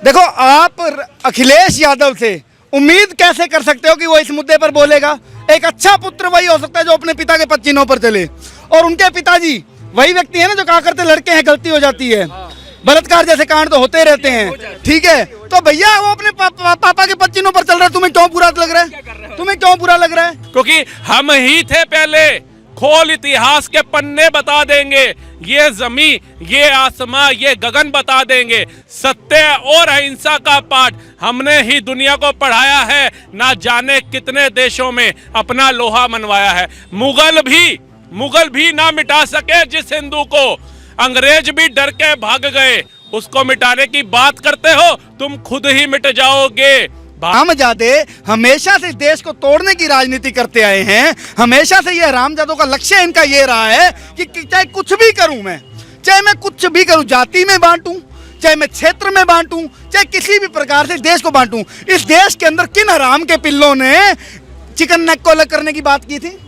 देखो, आप अखिलेश यादव से उम्मीद कैसे कर सकते हो कि वो इस मुद्दे पर बोलेगा? एक अच्छा पुत्र वही हो सकता है जो अपने पिता के पदचिन्हों पर चले, और उनके पिताजी वही व्यक्ति है ना जो कहा करते लड़के हैं गलती हो जाती है, बलात्कार जैसे कांड तो होते रहते हैं, ठीक है? तो भैया वो अपने पापा के पदचिन्हों पर चल रहा है, तुम्हें क्यों बुरा लग रहा है? तुम्हें क्यों बुरा लग रहा है? क्योंकि हम ही थे पहले। खोल इतिहास के पन्ने बता देंगे, ये जमी, ये आसमां, ये गगन बता देंगे। सत्य और अहिंसा का पाठ हमने ही दुनिया को पढ़ाया है। ना जाने कितने देशों में अपना लोहा मनवाया है। मुगल भी ना मिटा सके जिस हिंदू को, अंग्रेज भी डर के भाग गए। उसको मिटाने की बात करते हो, तुम खुद ही मिट जाओगे। हरामजादे हमेशा से देश को तोड़ने की राजनीति करते आए हैं। हमेशा से ये हरामजादों का लक्ष्य इनका ये रहा है कि चाहे कुछ भी करूं मैं, चाहे मैं कुछ भी करूं, जाति में बांटूं, चाहे मैं क्षेत्र में बांटूं, चाहे किसी भी प्रकार से देश को बांटूं। इस देश के अंदर किन हराम के पिल्लों ने चिकन नेक को अलग करने की बात की थी?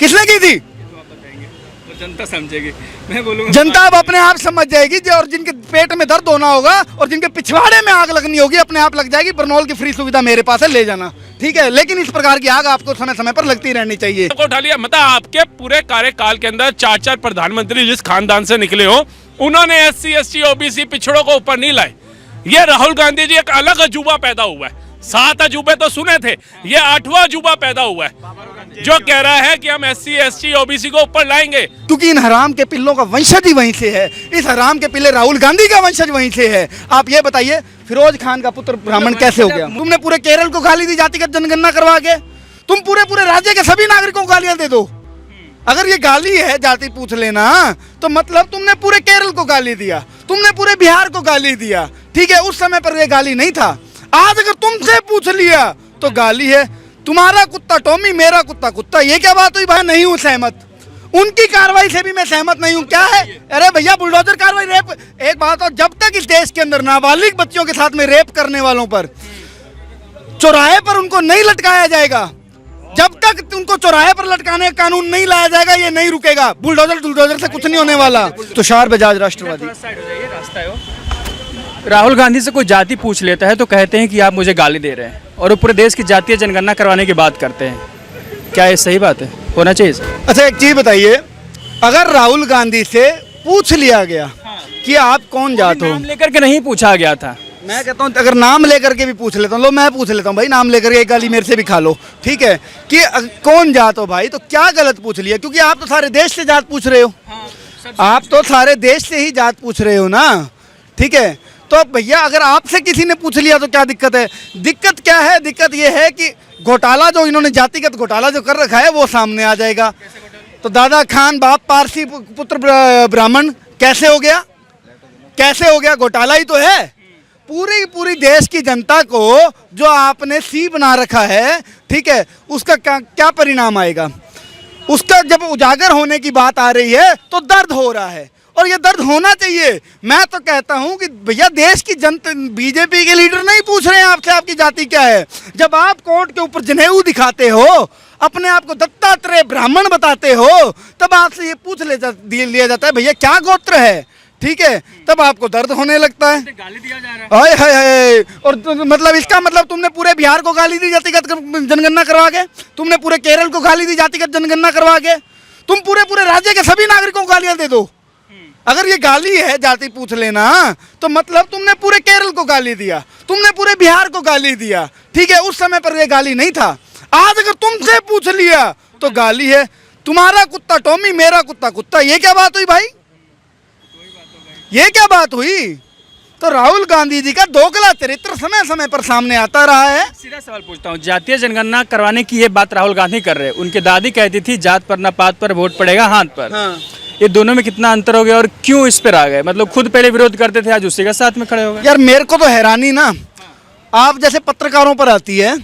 किसने की थी? जनता समझेगी, मैं बोलूंगा जनता अब अपने आप समझ जाएगी। और जिनके पेट में दर्द होना होगा और जिनके पिछवाड़े में आग लगनी होगी, अपने आप लग जाएगी। बरनौल की फ्री सुविधा मेरे पास है, ले जाना, ठीक है? लेकिन इस प्रकार की आग आपको समय समय पर लगती रहनी चाहिए। को उठा लिया, मतलब आपके पूरे कार्यकाल के अंदर 4 प्रधानमंत्री जिस खानदान से निकले हो, उन्होंने SC ST OBC पिछड़ों को ऊपर नहीं लाए। ये राहुल गांधी जी एक अलग अजूबा पैदा हुआ है। 7 अजूबे तो सुने थे, ये 8वां अजूबा पैदा हुआ है जो कह रहा है कि हम SC ST OBC को ऊपर लाएंगे। क्योंकि इन हराम के पिल्लों का वंशज ही वहीं से है। इस हराम के पिल्ले राहुल गांधी का वंशज वहीं से है। आप ये बताइए, फिरोज खान का पुत्र ब्राह्मण कैसे हो गया? तुमने पूरे केरल को गाली दी जातिगत जनगणना करवा के। तुम पूरे राज्य के सभी नागरिकों को गालियां दे दो। अगर ये गाली है जाति पूछ लेना, तो मतलब तुमने पूरे केरल को गाली दिया, तुमने पूरे बिहार को गाली दिया, ठीक है? उस समय पर ये गाली नहीं था। आज अगर तुमसे पूछ लिया तो गाली है। तुम्हारा कुत्ता टॉमी, मेरा कुत्ता कुत्ता, ये क्या बात हुई भाई? नहीं हूं सहमत, उनकी कार्रवाई से भी मैं सहमत नहीं हूं। क्या है? अरे भैया, बुलडोजर कार्रवाई, रेप। एक बात और, जब तक इस देश के अंदर नाबालिग बच्चियों के साथ में रेप करने वालों पर चौराहे पर उनको नहीं लटकाया जाएगा, जब तक उनको चौराहे पर लटकाने का कानून नहीं लाया जाएगा, ये नहीं रुकेगा। बुलडोजर से कुछ नहीं होने वाला। तुषार बजाज, राष्ट्रवादी। राहुल गांधी से कोई जाति पूछ लेता है तो कहते हैं कि आप मुझे गाली दे रहे हैं, और वो पूरे देश की जातीय जनगणना करवाने की बात करते हैं। क्या ये सही बात है? होना चाहिए? अच्छा, एक चीज बताइए, अगर राहुल गांधी से पूछ लिया गया कि आप कौन जात हो, नाम लेकर के नहीं पूछा गया था। मैं कहता हूँ अगर नाम लेकर के भी पूछ लेता हूँ, लो मैं पूछ लेता हूँ भाई, नाम लेकर के एक गाली मेरे से भी खा लो, ठीक है? कि कौन जात हो भाई, तो क्या गलत पूछ लिया? क्योंकि आप तो सारे देश से जात पूछ रहे हो। आप तो सारे देश से ही जात पूछ रहे हो ना, ठीक है? तो भैया, अगर आपसे किसी ने पूछ लिया तो क्या दिक्कत है? दिक्कत क्या है? दिक्कत ये है कि घोटाला जो इन्होंने, जातिगत घोटाला जो कर रखा है, वो सामने आ जाएगा। तो दादा खान बाप पारसी, पुत्र ब्राह्मण, कैसे हो गया? कैसे हो गया? घोटाला ही तो है। पूरी देश की जनता को जो आपने सी बना रखा है, ठीक है, उसका क्या परिणाम आएगा? उसका जब उजागर होने की बात आ रही है तो दर्द हो रहा है, और ये दर्द होना चाहिए। मैं तो कहता हूं कि भैया, देश की जनता, बीजेपी के लीडर नहीं पूछ रहे हैं आपसे आपकी जाति क्या है। जब आप कोर्ट के ऊपर जनेऊ दिखाते हो, अपने आप को दत्तात्रेय ब्राह्मण बताते हो, तब आपसे ये पूछ लिया जाता है भैया क्या गोत्र है, ठीक है? तब आपको दर्द होने लगता है। गाली दिया जा रहा है। हाय। और मतलब इसका मतलब तुमने पूरे बिहार को गाली दी जातिगत जनगणना करवा के, तुमने पूरे केरल को गाली दी जातिगत जनगणना करवा के, तुम पूरे राज्य के सभी नागरिकों को गालियां दे दो। अगर ये गाली है जाति पूछ लेना, तो मतलब तुमने पूरे केरल को गाली दिया, तुमने पूरे बिहार को गाली दिया, ठीक है? उस समय पर ये गाली नहीं था। आज अगर तुमसे पूछ लिया तो गाली है। तुम्हारा कुत्ता टॉमी, मेरा कुत्ता कुत्ता, ये क्या बात हुई भाई? ये क्या बात हुई? तो राहुल गांधी जी का दोगला चरित्र समय समय पर सामने आता रहा है। सीधा सवाल पूछता हूँ, जातीय जनगणना करवाने की ये बात राहुल गांधी कर रहे हैं। उनकी दादी कहती थी जात पर ना पात पर वोट पड़ेगा हाथ पर। हाँ। ये दोनों में कितना अंतर हो गया और क्यों इस पर आ गए? मतलब खुद पहले विरोध करते थे, आज उसी के साथ में खड़े हो गए। यार, मेरे को तो हैरानी ना आप जैसे पत्रकारों पर आती है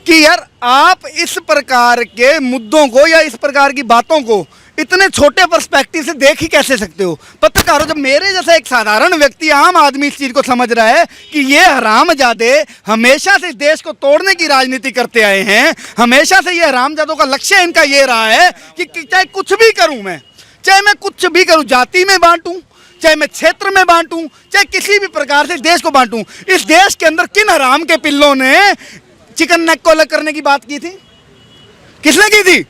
कि यार आप इस प्रकार के मुद्दों को या इस प्रकार की बातों को इतने छोटे पर्सपेक्टिव से देख ही कैसे सकते हो? पत्रकारों, जब मेरे जैसा एक साधारण व्यक्ति, आम आदमी इस चीज को समझ रहा है कि ये हरामजादे हमेशा से देश को तोड़ने की राजनीति करते आए हैं, हमेशा से ये हरामजादों का लक्ष्य इनका ये रहा है कि चाहे कुछ भी करूं मैं, चाहे मैं कुछ भी करूं, जाति में बांटूं, चाहे मैं क्षेत्र में बांटूं, चाहे किसी भी प्रकार से देश को बांटूं, इस देश के अंदर किन हराम के पिल्लों ने चिकन नेक को अलग करने की बात की थी? किसने की थी?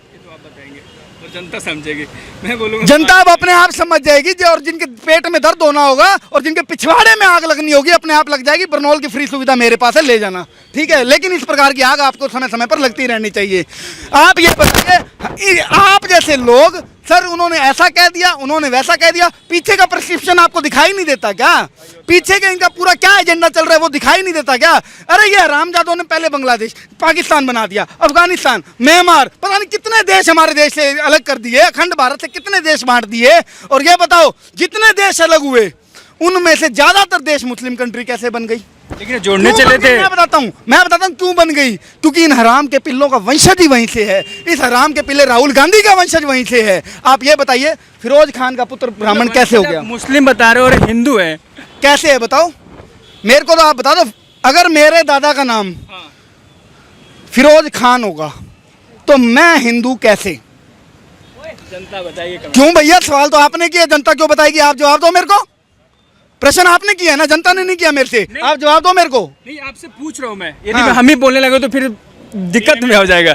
जनता समझेगी, मैं बोलूँगा जनता अब अपने आप समझ जाएगी और जिनके पेट में दर्द होना होगा और जिनके पिछवाड़े में आग लगनी होगी अपने आप लग जाएगी। बरनौल की फ्री सुविधा मेरे पास है, ले जाना, ठीक है। लेकिन इस प्रकार की आग आपको समय समय पर लगती रहनी चाहिए। आप ये बताइए, आप जैसे लोग, सर उन्होंने ऐसा कह दिया, उन्होंने वैसा कह दिया, पीछे का प्रिस्क्रिप्शन आपको दिखाई नहीं देता क्या? पीछे का इनका पूरा क्या एजेंडा चल रहा है वो दिखाई नहीं देता क्या? अरे ये हरामजादों ने पहले बांग्लादेश, पाकिस्तान बना दिया, अफगानिस्तान, म्यांमार, पता नहीं कितने देश हमारे देश से अलग कर दिए, अखंड भारत से कितने देश बांट दिए। और ये बताओ जितने देश अलग हुए उनमें से ज्यादातर देश मुस्लिम कंट्री कैसे बन गई? लेकिन जोड़ने चले थे। मैं बताता हूँ क्यों बन गई। क्योंकि इन हराम के पिल्लों का वंशज ही वहीं से है। इस हराम के पिल्ले राहुल गांधी का वंशज वहीं से है। आप ये बताइए फिरोज खान का पुत्र ब्राह्मण कैसे हो गया? मुस्लिम बता रहे हो और हिंदू है, कैसे है बताओ मेरे को, तो आप बता दो। अगर मेरे दादा का नाम फिरोज खान होगा तो मैं हिंदू कैसे? जनता बताइए। क्यों भैया, सवाल तो आपने किया, जनता क्यों बताएगी? आप जवाब दो मेरे को। प्रश्न आपने किया है ना, जनता ने नहीं किया मेरे से। आप जवाब दो मेरे को। नहीं, आपसे पूछ रहा हूँ मैं। यदि हम ही बोलने लगे तो फिर दिक्कत में हो जाएगा।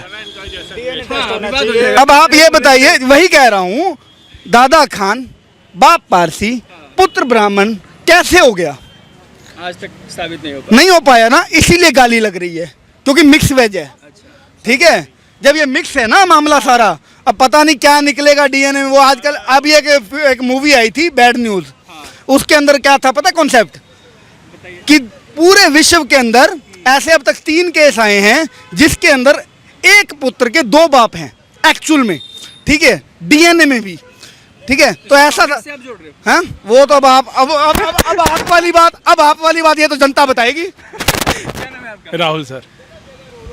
अब आप ये बताइए, वही कह रहा हूँ, दादा खान, बाप पारसी, पुत्र ब्राह्मण कैसे हो गया? आज तक साबित नहीं हो पाया ना, इसीलिए गाली लग रही है, क्योंकि मिक्स वेज है। ठीक है, जब ये मिक्स है ना मामला सारा, अब पता नहीं क्या निकलेगा डीएनए में। वो आजकल अब ये एक मूवी आई थी बैड न्यूज, उसके अंदर क्या था पता कॉन्सेप्ट, कि पूरे विश्व के अंदर ऐसे अब तक 3 केस आए हैं जिसके अंदर एक पुत्र के 2 बाप हैं एक्चुअल में, ठीक है, डीएनए में भी, ठीक है। तो ऐसा हाँ, वो तो अब आप वाली बात ये तो जनता बताएगी। राहुल सर।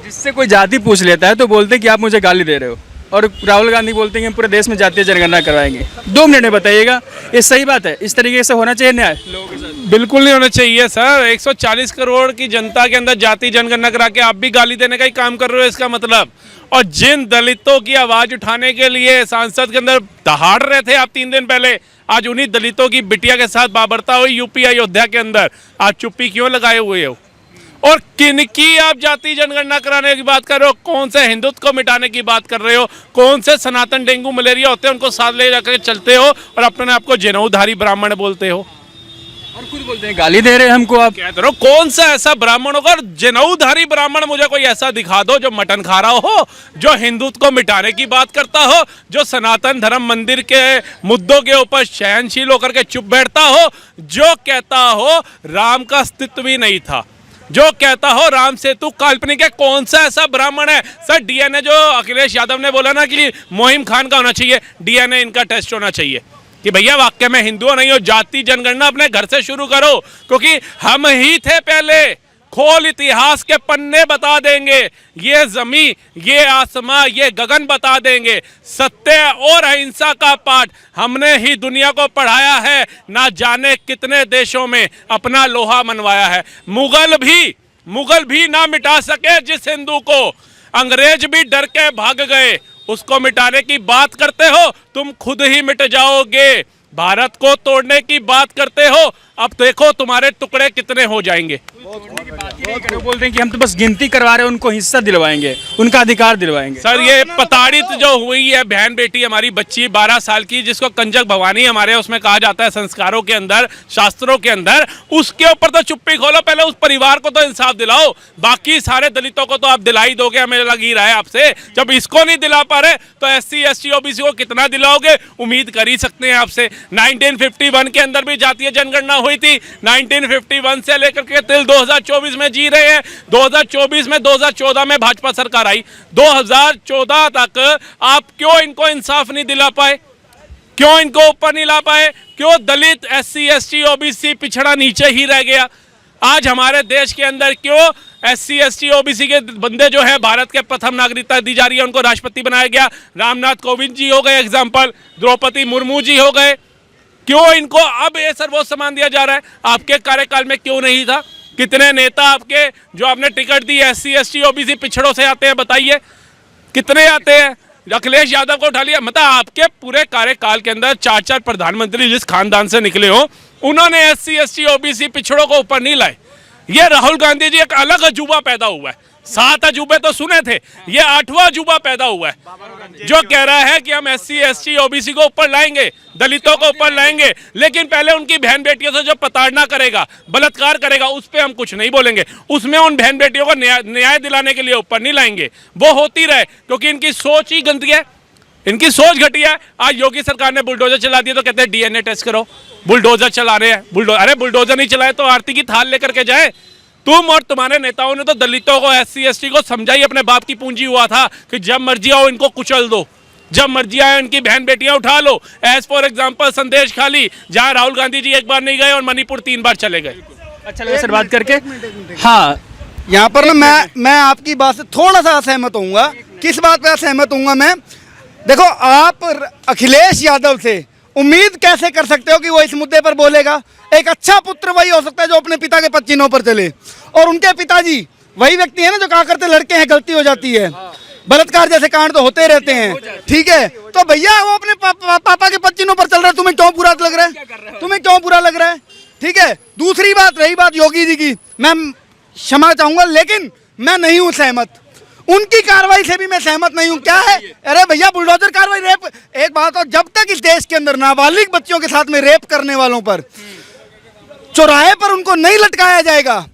जिससे कोई जाति पूछ लेता है तो बोलते हैं कि आप मुझे गाली दे रहे हो, और राहुल गांधी बोलते हैं कि हम पूरे देश में जातीय जनगणना करवाएंगे। 2 मिनट में बताइएगा, ये सही बात है? इस तरीके से होना चाहिए न्याय लोगों के साथ? बिल्कुल नहीं होना चाहिए सर। 140 करोड़ की जनता के अंदर जाति जनगणना करा के आप भी गाली देने का ही काम कर रहे हो इसका मतलब। और जिन दलितों की आवाज उठाने के लिए सांसद के अंदर दहाड़ रहे थे आप 3 दिन पहले, आज उन्हीं दलितों की बिटिया के साथ बाबरता हुई यूपी अयोध्या के अंदर, आप चुप्पी क्यों लगाए हुए हो? और किनकी आप जाति जनगणना कराने की बात कर रहे हो? कौन से हिंदुत्व को मिटाने की बात कर रहे हो? कौन से सनातन डेंगू मलेरिया होते हैं उनको साथ ले जाकर चलते हो और अपने आप को जनेऊधारी ब्राह्मण बोलते हो? और खुद बोलते हैं गाली दे रहे हैं हमको। आप कहते रहो कौन सा ऐसा ब्राह्मण होगा? जनेऊधारी ब्राह्मण मुझे कोई ऐसा दिखा दो जो मटन खा रहा हो, जो हिंदुत्व को मिटाने की बात करता हो, जो सनातन धर्म मंदिर के मुद्दों के ऊपर सहनशील होकर के चुप बैठता हो, जो कहता हो राम का अस्तित्व ही नहीं था, जो कहता हो राम सेतु काल्पनिक है। कौन सा ऐसा ब्राह्मण है? सर डीएनए जो अखिलेश यादव ने बोला ना कि मोहिम खान का होना चाहिए, डीएनए इनका टेस्ट होना चाहिए कि भैया वाकई में हिंदू नहीं हो। जाति जनगणना अपने घर से शुरू करो, क्योंकि हम ही थे पहले। खोल इतिहास के पन्ने बता देंगे, ये जमी, ये आसमां, ये गगन बता देंगे। सत्य और अहिंसा का पाठ हमने ही दुनिया को पढ़ाया है। ना जाने कितने देशों में अपना लोहा मनवाया है। मुगल भी ना मिटा सके जिस हिंदू को, अंग्रेज भी डर के भाग गए। उसको मिटाने की बात करते हो, तुम खुद ही मिट जाओगे। भारत को तोड़ने की बात करते हो, अब देखो तुम्हारे टुकड़े कितने हो जाएंगे। बोलते हैं कि हम तो बस गिनती करवा रहे हैं, उनको हिस्सा दिलवाएंगे, उनका अधिकार दिलवाएंगे। सर ये प्रताड़ित जो हुई है बहन बेटी हमारी बच्ची 12 साल की, जिसको कंजक भवानी हमारे उसमें कहा जाता है संस्कारों के अंदर, शास्त्रों के अंदर, उसके ऊपर तो चुप्पी खोलो। पहले उस परिवार को तो इंसाफ दिलाओ। बाकी सारे दलितों को तो आप दिला ही दोगे, हमें लग ही रहा है आपसे। जब इसको नहीं दिला पा रहे तो SC ST OBC को कितना दिलाओगे? उम्मीद कर ही सकते हैं आपसे। 1951 के अंदर भी जातीय जनगणना हुई थी। 1951 से लेकर के till 2024 में जी रहे हैं। 2014 में भाजपा सरकार आई। 2014 तक आप क्यों इनको इंसाफ नहीं दिला पाए? क्यों इनको ऊपर नहीं ला पाए? क्यों दलित, SC ST OBC पिछड़ा नीचे ही रह गया? आज हमारे देश के अंदर क्यों SC ST OBC के बंदे जो है भारत के प्रथम नागरिकता दी जा रही है, उनको राष्ट्रपति बनाया गया। रामनाथ कोविंद जी हो गए एग्जाम्पल, द्रौपदी मुर्मू जी हो गए। क्यों इनको अब ये सर्वोच्च सम्मान दिया जा रहा है? आपके कार्यकाल में क्यों नहीं था? कितने नेता आपके जो आपने टिकट दी SC ST OBC पिछड़ों से आते हैं, बताइए कितने आते हैं? अखिलेश यादव को उठा लिया। मतलब आपके पूरे कार्यकाल के अंदर 4 प्रधानमंत्री जिस खानदान से निकले हो, उन्होंने SC ST OBC पिछड़ों को ऊपर नहीं लाए। ये राहुल गांधी जी एक अलग अजूबा पैदा हुआ है। 7 अजूबे तो सुने थे, ये 8वां अजूबा पैदा हुआ है जो कह रहा है कि हम SC ST OBC को ऊपर लाएंगे, दलितों को ऊपर लाएंगे, लेकिन पहले उनकी बहन बेटियों से जो प्रताड़ना करेगा, बलात्कार करेगा, उस पर हम कुछ नहीं बोलेंगे। उसमें उन बहन बेटियों को न्याय दिलाने के लिए ऊपर नहीं लाएंगे। वो होती रहे, क्योंकि इनकी सोच ही गंदी है, इनकी सोच घटिया है। आज योगी सरकार ने बुलडोजर चला दिया तो कहते हैं DNA टेस्ट करो। बुलडोजर चला रहे हैं, अरे बुलडोजर नहीं चलाए तो आरती की थाल लेकर के जाए। तुम और तुम्हारे नेताओं ने तो दलितों को, SC ST को समझाई अपने बाप की पूंजी हुआ था कि जब मर्जी आओ इनको कुचल दो, जब मर्जी आए इनकी बहन बेटियां उठा लो। एज फॉर एग्जाम्पल संदेश खाली, जहां राहुल गांधी जी 1 बार नहीं गए और मणिपुर 3 बार चले गए। अच्छा लगा सर बात करके। हाँ, यहाँ पर ना मैं आपकी बात से थोड़ा सा असहमत होऊंगा। किस बात पे असहमत होऊंगा मैं? देखो, आप अखिलेश यादव से उम्मीद कैसे कर सकते हो कि वो इस मुद्दे पर बोलेगा? एक अच्छा पुत्र वही हो सकता है जो अपने पिता के पच्चीनों पर चले, और उनके पिताजी वही व्यक्ति है ना जो कहा करते लड़के हैं गलती हो जाती है, बलात्कार जैसे कांड तो होते रहते हैं, ठीक है? तो भैया वो अपने पापा के पच्चीनों पर चल रहा है, तुम्हें क्यों बुरा लग रहा है? तुम्हें क्यों बुरा लग रहा है? ठीक है। दूसरी बात, रही बात योगी जी की, मैं क्षमा चाहूंगा लेकिन मैं नहीं हूं सहमत, उनकी कार्रवाई से भी मैं सहमत नहीं हूं। क्या है? अरे भैया, बुलडोजर कार्रवाई, रेप, एक बात और, जब तक इस देश के अंदर नाबालिग बच्चियों के साथ में रेप करने वालों पर चौराहे पर उनको नहीं लटकाया जाएगा,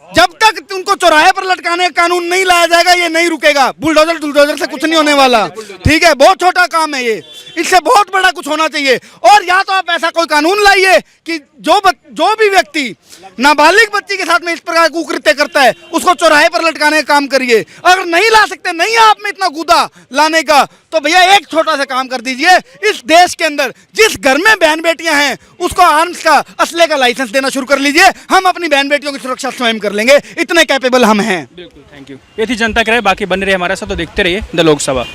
जब तक उनको चौराहे पर लटकाने का कानून नहीं लाया जाएगा, ये नहीं रुकेगा। बुलडोजर से कुछ नहीं होने वाला, ठीक है? बहुत छोटा काम है ये, इससे बहुत बड़ा कुछ होना चाहिए। और या तो आप ऐसा कोई कानून लाइए कि जो भी व्यक्ति नाबालिग बच्ची के साथ में इस प्रकार कुकृत्य करता है उसको चौराहे पर लटकाने का काम करिए। अगर नहीं ला सकते, नहीं है आप में इतना गुदा लाने का, तो भैया एक छोटा सा काम कर दीजिए, इस देश के अंदर जिस घर में बहन बेटियां हैं उसको आर्म्स का, असले का लाइसेंस देना शुरू कर लीजिए। हम अपनी बहन बेटियों की सुरक्षा स्वयं कर लेंगे, इतने कैपेबल हम हैं। बिल्कुल, थैंक यू। ये थी जनता की राय। बाकी बने रहे हमारे साथ, तो देखते रहिए द लोकसभा।